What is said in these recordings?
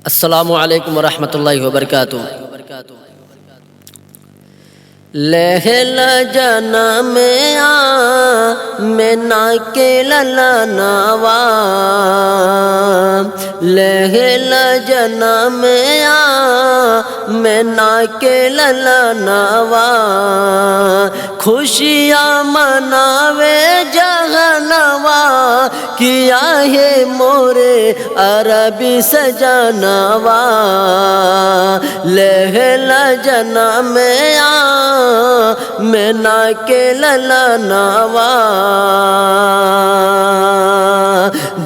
السلام علیکم ورحمۃ اللہ وبرکاتہ۔ لہل جنا میں میں نا کے للناوا، لہل جنا میں نا کے للناوا، خوشیاں مناوے جہنوا، کیا ہے مورے عربی سجانوا، لہل جنا میں نا کے للناوا،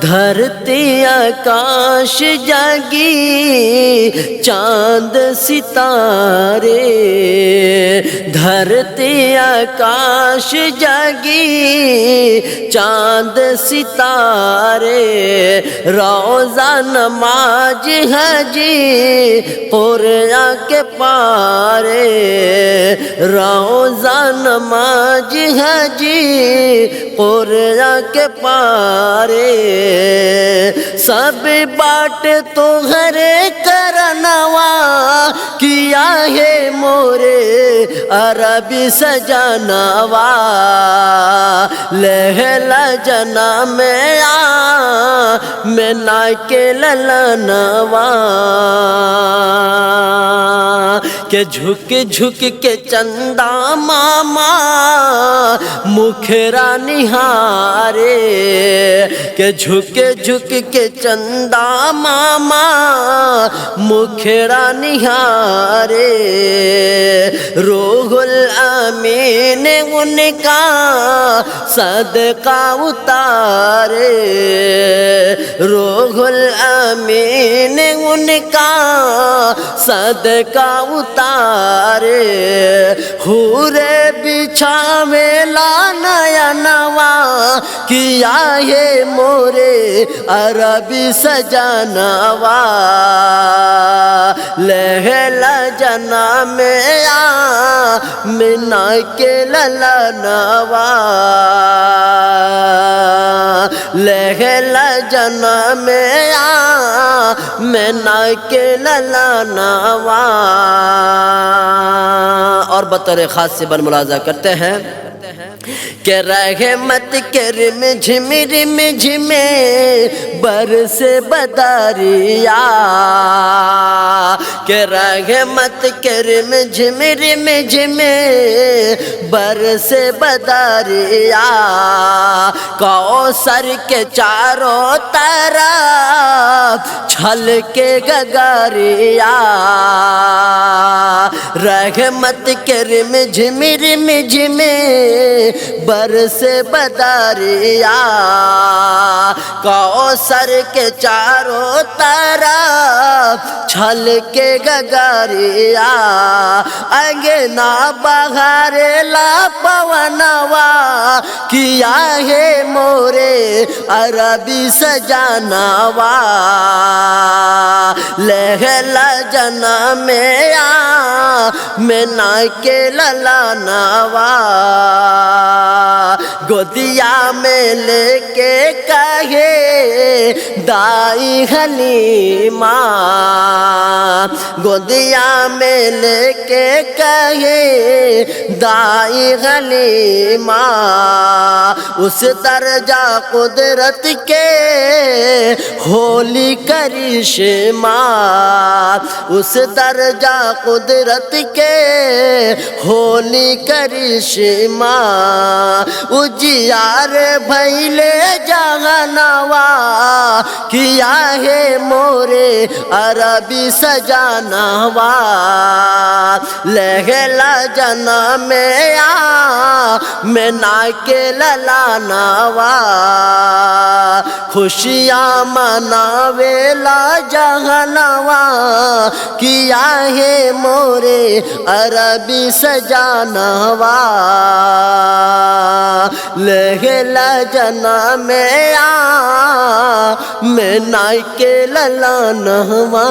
دھرتی آکاش جاگی چاند ستارے، دھرتی آکاش جاگی چاند ستارے، روزہ نماز حجی قرآن کے پارے، روزہ نماز حجی قرآن کے پارے، سب بات تو ہر کرنوا، کیا ہے مورے عربی سجانوا، لہل جنا میں نا کے للنوا، کہ جھک جھک کے چندہ ماما مکھرا نہارے، کہ جھک جھک کے چندہ ماما مکھرا نہارے، روح الامین ان کا صدقہ اتارے، روح الامین ان کا صدقہ اتارے، حورے بچھاوے لا نیا نوا، کیا ہے مورے عربی سجانوا، لہل جنا میں نا کے للنوا، لہل جنا میں نا کے للنوا، اور بطور خاص سے بن ملاحظہ کرتے ہیں کہ رحمت کے رم جھم برس بدریا، کہ رحمت کے رم جھم برس بدریا، کوثر کے چاروں طرف چھل کے گگریا، رحمت کے رم جھم برس بدریا، کوثر کے چاروں طرف چھل کے گگریا، انگنا بہار لا پونوا، کیا ہے مورے عربی سجانوا، لہل جنا میں نا کے للنوا، گودیا میں لے کے کہے دائی حلیمہ، گودیا میں لے کے کہے دائی حلیمہ، اس درجہ قدرت کے ہولی کرشمہ، اس درجہ قدرت کے ہولی کرشمہ، اجیار بھیلے جہنوا، کیا ہے مورے عربی سجانوا، لہل جنا میں نا کے للنوا، خوشیاں مناوے لا جہنوا، کیا ہے مورے عربی سجانوا، لہل جنا میں نا کے للنوا۔